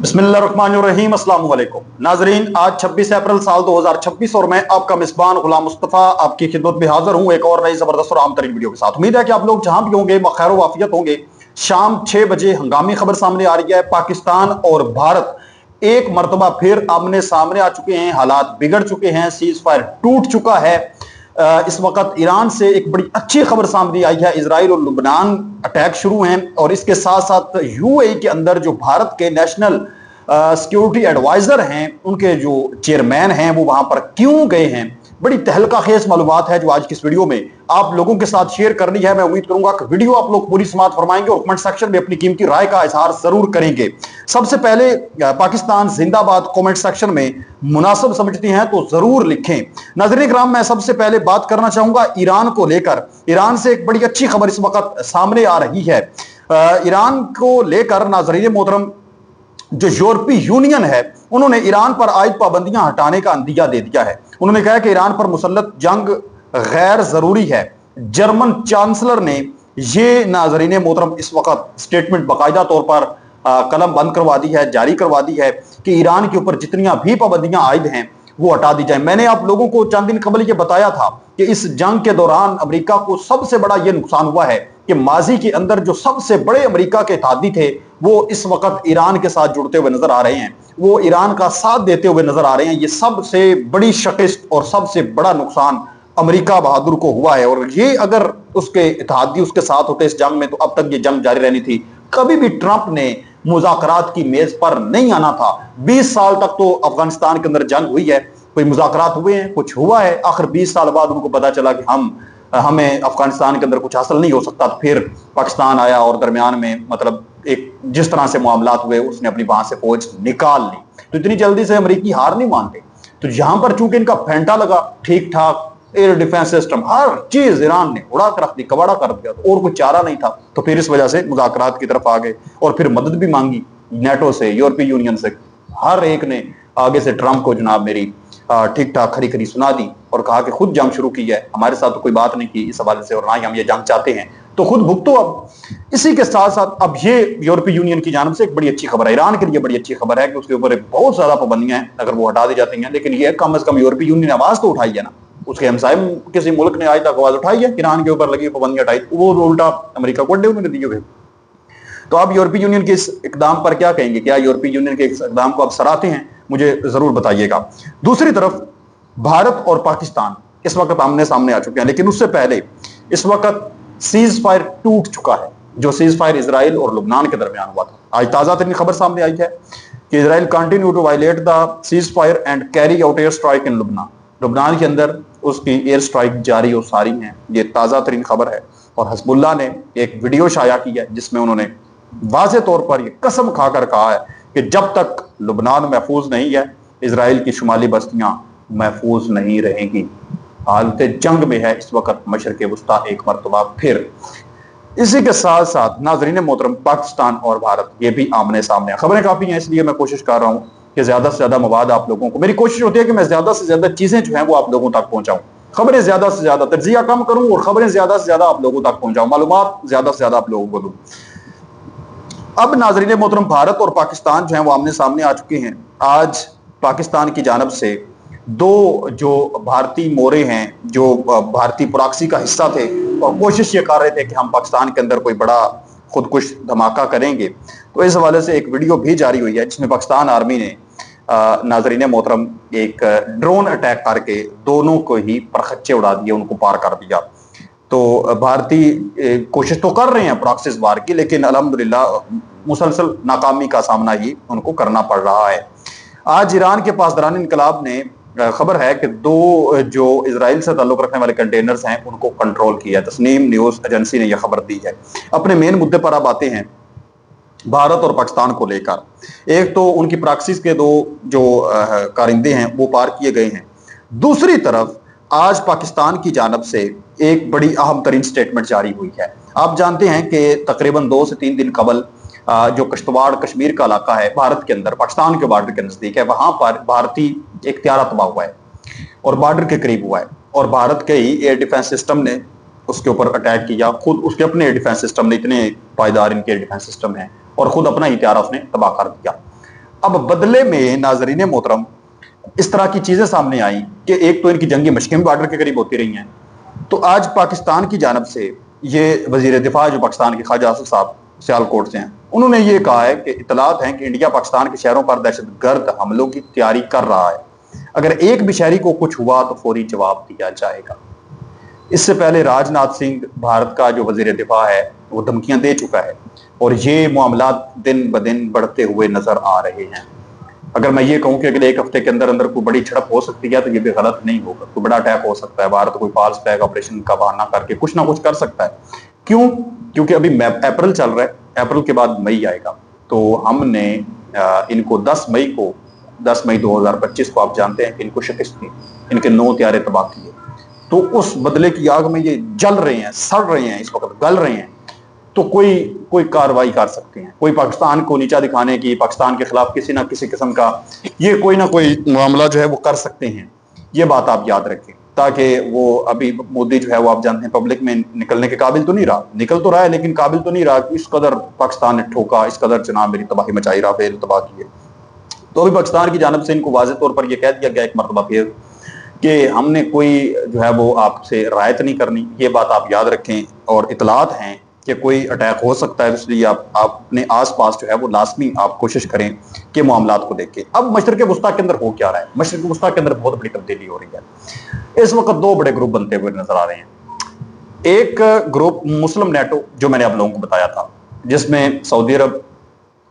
बिस्मिल्लाहिर्रहमानिर्रहीम अस्सलाम वालेकुम नाजरीन, आज 26 अप्रैल साल 2026 और मैं आपका मिसबान गुलाम मुस्तफ़ा आपकी खिदमत में हाजिर हूं एक और नई जबरदस्त और आम तरीन वीडियो के साथ। उम्मीद है कि आप लोग जहां भी होंगे खैर वाफियत होंगे। शाम 6 बजे हंगामी खबर सामने आ रही है। पाकिस्तान और भारत एक मरतबा फिर आमने सामने आ चुके हैं। हालात बिगड़ चुके हैं, सीज फायर टूट चुका है। इस वक्त ईरान से एक बड़ी अच्छी खबर सामने आई है। इजराइल और लुबनान अटैक शुरू हैं और इसके साथ साथ यूएई के अंदर जो भारत के नेशनल सिक्योरिटी एडवाइजर हैं, उनके जो चेयरमैन हैं, वो वहां पर क्यों गए हैं। बड़ी तहलका खेज मालूमात है जो आज की इस वीडियो में आप लोगों के साथ शेयर करनी है। मैं उम्मीद करूंगा कि वीडियो आप लोग पूरी समात फरमाएंगे और कमेंट सेक्शन में अपनी कीमती राय का इजहार जरूर करेंगे। सबसे पहले पाकिस्तान जिंदाबाद कमेंट सेक्शन में मुनासिब समझती हैं तो जरूर लिखें। नाज़रीन किराम, मैं सबसे पहले बात करना चाहूंगा ईरान को लेकर। ईरान से एक बड़ी अच्छी खबर इस वक्त सामने आ रही है। ईरान को लेकर नाज़रीन मोहतरम, जो यूरोपीय यूनियन है, उन्होंने ईरान पर आयद पाबंदियां हटाने का अंदिया दे दिया है। उन्होंने कहा कि ईरान पर मुसल्लत जंग गैर जरूरी है। जर्मन चांसलर ने यह नाजरीन मोहतरम इस वक्त स्टेटमेंट बाकायदा तौर पर कलम बंद करवा दी है, जारी करवा दी है कि ईरान के ऊपर जितनी भी पाबंदियां आयद हैं वो हटा दी जाए। मैंने आप लोगों को चंद दिन कबल ये बताया था कि इस जंग के दौरान अमेरिका को सबसे बड़ा यह नुकसान हुआ है कि माजी के अंदर जो सबसे बड़े अमेरिका के इत्तेहादी थे वो इस वक्त ईरान के साथ जुड़ते हुए नजर आ रहे हैं, वो ईरान का साथ देते हुए नजर आ रहे हैं। ये सबसे बड़ी शिकस्त और सबसे बड़ा नुकसान अमेरिका बहादुर को हुआ है। और ये अगर उसके इत्तेहादी उसके साथ होते इस जंग में तो अब तक ये जंग जारी रहनी थी। कभी भी ट्रंप ने मुज़ाकरात की मेज पर नहीं आना था। 20 साल तक तो अफगानिस्तान के अंदर जंग हुई है, कोई मुज़ाकरात हुए हैं, कुछ हुआ है। आखिर 20 साल बाद उनको पता चला कि हमें अफगानिस्तान के अंदर कुछ हासिल नहीं हो सकता। तो फिर पाकिस्तान आया और दरमियान में मतलब एक जिस तरह से मामलात हुए उसने अपनी वहां से फौज निकाल ली। तो इतनी जल्दी से अमेरिकी हार नहीं मानते। तो यहां पर चूंकि इनका फेंटा लगा, ठीक ठाक एयर डिफेंस सिस्टम, हर चीज ईरान ने उड़ा कर रख दी, कबाड़ा कर दिया, तो और कोई चारा नहीं था। तो फिर इस वजह से मुज़ाकरात की तरफ आ गए और फिर मदद भी मांगी नेटो से, यूरोपीय यूनियन से। हर एक ने आगे से ट्रंप को जनाब मेरी ठीक ठाक खरी खरी सुना दी और कहा कि खुद जंग शुरू की है, हमारे साथ तो कोई बात नहीं की इस हवाले से और ना ही हम ये जंग चाहते हैं, तो खुद भुगतो। अब इसी के साथ साथ अब ये यूरोपीय यूनियन की जानब से एक बड़ी अच्छी खबर है, ईरान के लिए बड़ी अच्छी खबर है कि उसके ऊपर बहुत ज्यादा पाबंदियां हैं, अगर वो हटा दी जाती हैं। लेकिन ये कम से कम यूरोपीय यूनियन ने आवाज तो उठाई है ना। उसके हमसाय किसी मुल्क ने आज तक आवाज उठाई है ईरान के ऊपर लगी पाबंदियां हटाई, वो उल्टा अमेरिका को अड्डे उन्होंने दिए हुए। तो आप यूरोपीय यूनियन के इस इकदाम पर क्या कहेंगे? क्या यूरोपीय यूनियन के इस इकदाम को आप सराहते हैं? मुझे जरूर बताइएगा। दूसरी तरफ भारत और पाकिस्तान इस वक्त आमने सामने आ चुके हैं, लेकिन उससे पहले इस वक्त सीज फायर टूट चुका है, जो सीज फायर इजराइल और लुबनान के दरमियान हुआ था। आज ताजा तरीन खबर सामने आई है कि Israel continue to violate the ceasefire and carry out air strike in लुबनान। लुबनान के अंदर उसकी एयर स्ट्राइक जारी और सारी है। ये ताजा तरीन खबर है। और हिजबुल्लाह ने एक वीडियो शाया की है जिसमें उन्होंने वाज़े तौर पर यह कसम खाकर कहा है कि जब तक लुबनान महफूज नहीं है, इजराइल की शुमाली बस्तियां महफूज नहीं रहेंगी। हालत जंग में है इस वक्त मशरक़ वस्ता एक मरतबा फिर। इसी के साथ साथ नाज़रीन मोहतरम, पाकिस्तान और भारत ये भी आमने सामने है। खबरें काफ़ी हैं, इसलिए मैं कोशिश कर रहा हूँ कि ज़्यादा से ज़्यादा मवाद आप लोगों को, मेरी कोशिश होती है कि मैं ज़्यादा से ज़्यादा चीज़ें जो हैं वो आप लोगों तक पहुँचाऊँ। खबरें ज़्यादा से ज़्यादा, तज्जिया कम करूँ और खबरें ज़्यादा से ज़्यादा आप लोगों तक पहुँचाऊँ, मालूमात ज़्यादा से ज़्यादा आप लोगों को दूँ। अब नाज़रीन मोहतरम, भारत और पाकिस्तान जो है वो आमने सामने आ चुके हैं। आज पाकिस्तान की जानब से दो जो भारतीय मोरे हैं, जो भारतीय प्रॉक्सी का हिस्सा थे और कोशिश ये कर रहे थे कि हम पाकिस्तान के अंदर कोई बड़ा खुदकुश धमाका करेंगे, तो इस हवाले से एक वीडियो भी जारी हुई है जिसमें पाकिस्तान आर्मी ने नाज़रीन मोहतरम एक ड्रोन अटैक करके दोनों को ही परखच्चे उड़ा दिए, उनको पार कर दिया। तो भारतीय कोशिश तो कर रहे हैं प्रॉक्सी इस बार की, लेकिन अल्हम्दुलिल्लाह मुसलसल नाकामी का सामना ही उनको करना पड़ रहा है। आज ईरान के पासदारान इनकलाब ने खबर है कि दो जो इजराइल से ताल्लुक रखने वाले कंटेनर्स हैं उनको कंट्रोल किया। तस्नीम न्यूज एजेंसी ने यह खबर दी है। अपने मेन मुद्दे पर अब आते हैं भारत और पाकिस्तान को लेकर। एक तो उनकी प्रॉक्सीज के दो जो कारिंदे हैं वो पार किए गए हैं। दूसरी तरफ आज पाकिस्तान की जानब से एक बड़ी अहम तरीन स्टेटमेंट जारी हुई है। आप जानते हैं कि तकरीबन 2 से 3 दिन कबल जो किश्तवाड़ कश्मीर का इलाका है भारत के अंदर, पाकिस्तान के बॉर्डर के नजदीक है, वहां पर भारतीय एक त्यारा तबाह हुआ है और बॉर्डर के करीब हुआ है और भारत के ही एयर डिफेंस सिस्टम ने उसके ऊपर अटैक किया। खुद उसके अपने एयर डिफेंस सिस्टम ने, इतने पायदार इनके एयर डिफेंस सिस्टम है, और खुद अपना ही त्यारा उसने तबाह कर दिया। अब बदले में नाजरीन मोहतरम इस तरह की चीजें सामने आई कि एक तो इनकी जंगी मशकें बॉर्डर के करीब होती रही हैं, तो आज पाकिस्तान की जानब से ये वजीर दिफा जो पाकिस्तान के ख्वाजा आसिफ साहब सियालकोट से हैं, उन्होंने ये कहा है कि इतलात हैं कि इंडिया पाकिस्तान के शहरों पर दहशतगर्द हमलों की तैयारी कर रहा है, अगर एक भी शहरी को कुछ हुआ तो फौरी जवाब दिया जाएगा। इससे पहले राजनाथ सिंह भारत का जो वजीर दिफा है वो धमकियां दे चुका है और ये मामला दिन ब दिन बढ़ते हुए नजर आ रहे हैं। अगर मैं ये कहूं कि अगले एक हफ्ते के अंदर अंदर कोई बड़ी झड़प हो सकती है तो ये भी गलत नहीं होगा। कोई बड़ा अटैक हो सकता है, भारत कोई फॉल्स फ्लैग ऑपरेशन का बहाना करके कुछ ना कुछ कर सकता है। क्यों? क्योंकि अभी अप्रैल चल रहा है, अप्रैल के बाद मई आएगा, तो हमने इनको 10 मई 2025 को आप जानते हैं कि इनको शिकस्त दी, इनके 9 त्यारे तबाह किए। तो उस बदले की आग में ये जल रहे हैं, सड़ रहे हैं, इस वक्त गल रहे हैं, तो कोई कार्रवाई कर सकते हैं, कोई पाकिस्तान को नीचा दिखाने की, पाकिस्तान के खिलाफ किसी ना किसी किस्म का ये कोई ना कोई मामला जो है वो कर सकते हैं। ये बात आप याद रखें, ताकि वो अभी मोदी जो है वो आप जानते हैं पब्लिक में निकलने के काबिल तो नहीं रहा, निकल तो रहा है लेकिन काबिल तो नहीं रहा कि इस कदर पाकिस्तान ने ठोका, इस कदर जनाब मेरी तबाही मचाई रहा, बेल तबाह किए। तो अभी पाकिस्तान की जानब से इनको वाज़ेह तौर पर यह कह दिया गया एक मरतबा फिर कि हमने कोई जो है वो आपसे रायत नहीं करनी। ये बात आप याद रखें और इतलात हैं कि कोई अटैक हो सकता है, इसलिए आप अपने आसपास जो है वो लाजमी आप कोशिश करें कि मामलात को देखें। अब मशरिक़ वस्ता के अंदर हो क्या रहा है? मशरिक़ वस्ता के अंदर बहुत बड़ी तब्दीली हो रही है। इस वक्त 2 बड़े ग्रुप बनते हुए नजर आ रहे हैं। एक ग्रुप मुस्लिम नेटो जो मैंने आप लोगों को बताया था, जिसमें सऊदी अरब,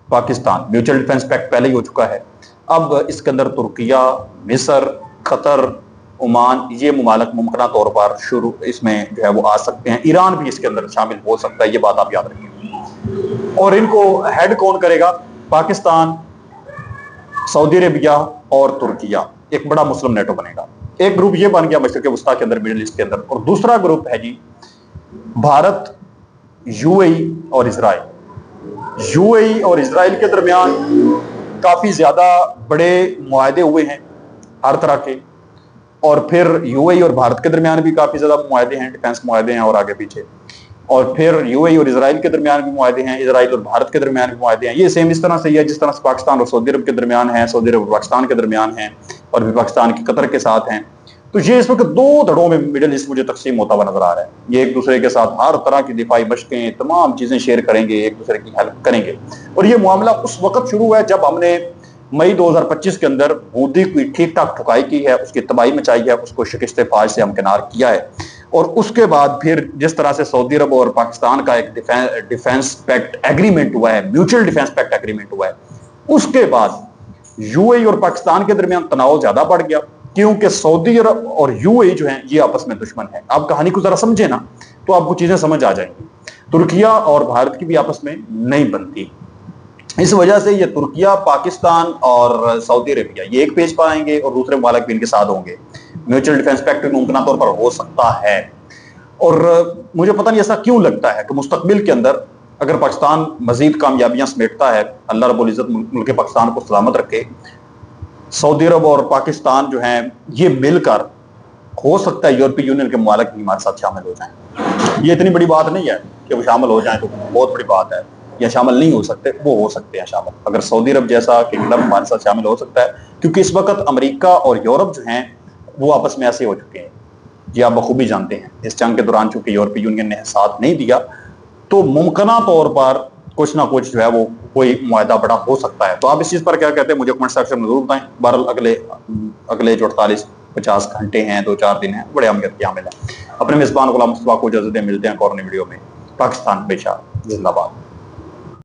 पाकिस्तान, म्यूचुअल डिफेंस पैक्ट पहले ही हो चुका है। अब इसके अंदर तुर्किया, मिस्र, कतर, ओमान, ये मुमालिक मुमकिन तौर पर शुरू इसमें जो है वो आ सकते हैं। ईरान भी इसके अंदर शामिल हो सकता है, ये बात आप याद रखें। और इनको हेड कौन करेगा? पाकिस्तान, सऊदी अरेबिया और तुर्किया, एक बड़ा मुस्लिम नेटो बनेगा। एक ग्रुप ये बन गया मशरिक़ वस्ता के अंदर, मिडिल ईस्ट के अंदर, और दूसरा ग्रुप है जी भारत, यूएई और इजराइल। यूएई और इजराइल के दरमियान काफी ज्यादा बड़े मुआहदे हुए हैं हर तरह के, और फिर यूएई और भारत के दरमियान भी काफी ज्यादा मुआहदे हैं, डिफेंस मुआहदे हैं और आगे पीछे, और फिर यूएई और इजराइल के दरमियान भी मुआहदे हैं, इजराइल और भारत के दरमियान भी मुआहदे हैं। ये सेम इस तरह से ही है जिस तरह से पाकिस्तान और सऊदी अरब के दरमियान है, सऊदी अरब और पाकिस्तान के दरमियान है, और भी पाकिस्तान की कतर के साथ हैं। तो ये इस वक्त 2 धड़ों में मिडिल ईस्ट मुझे तकसीम होता हुआ नजर आ रहा है। ये एक दूसरे के साथ हर तरह की दिफाई मशकें, तमाम चीजें शेयर करेंगे, एक दूसरे की हेल्प करेंगे। और ये मामला उस वक्त शुरू हुआ है जब हमने मई 2025 के अंदर मोदी की ठीक ठाक ठुकाई की है, उसकी तबाही मचाई है, उसको शिकस्त फाज से हमकिनार किया है। और उसके बाद फिर जिस तरह से सऊदी अरब और पाकिस्तान का एक डिफेंस पैक्ट एग्रीमेंट हुआ है, म्यूचुअल डिफेंस पैक्ट एग्रीमेंट हुआ है, उसके बाद यूएई और पाकिस्तान के दरमियान तनाव ज्यादा बढ़ गया, क्योंकि सऊदी अरब और यूएई जो है ये आपस में दुश्मन है। आप कहानी को जरा समझे ना तो आपको चीजें समझ आ जाएंगी। तुर्किया और भारत की भी आपस में नहीं बनती, इस वजह से ये तुर्किया, पाकिस्तान और सऊदी अरेबिया ये एक पेज पर आएंगे और दूसरे मुमालिक भी इनके साथ होंगे। म्यूचुअल डिफेंस पैक्ट मुमकिन तौर पर हो सकता है। और मुझे पता नहीं ऐसा क्यों लगता है कि मुस्तकबिल के अंदर अगर पाकिस्तान मजीद कामयाबियां समेटता है, अल्लाह रब्बुल इज्जत मुल्क पाकिस्तान को सलामत रखे, सऊदी अरब और पाकिस्तान जो है ये मिलकर हो सकता है यूरोपीय यूनियन के मुमालिक भी हमारे साथ शामिल हो जाएं। ये इतनी बड़ी बात नहीं है कि वो शामिल हो जाए तो बहुत बड़ी बात है, या शामिल नहीं हो सकते, वो हो सकते हैं शामिल। अगर सऊदी अरब जैसा किंगडम हमारे साथ शामिल हो सकता है, क्योंकि इस वक्त अमेरिका और यूरोप जो हैं वो आपस में ऐसे हो चुके हैं, ये आप बखूबी जानते हैं। इस जंग के दौरान चूंकि यूरोपीय यूनियन ने साथ नहीं दिया, तो मुमकिन तौर पर कुछ ना कुछ जो है वो कोई मुआहदा बड़ा हो सकता है। तो आप इस चीज पर क्या कहते हैं मुझे कमेंट सेक्शन में जरूर बताएं। बहरहाल अगले जो 48-50 घंटे हैं, 2-4 दिन हैं, बड़े अहमियत के हामिल हैं। अपने मेजबान गुलाम मुस्तफा को इजाजत दें, मिलते हैं एक और नई वीडियो में। पाकिस्तान हमेशा जिंदाबाद।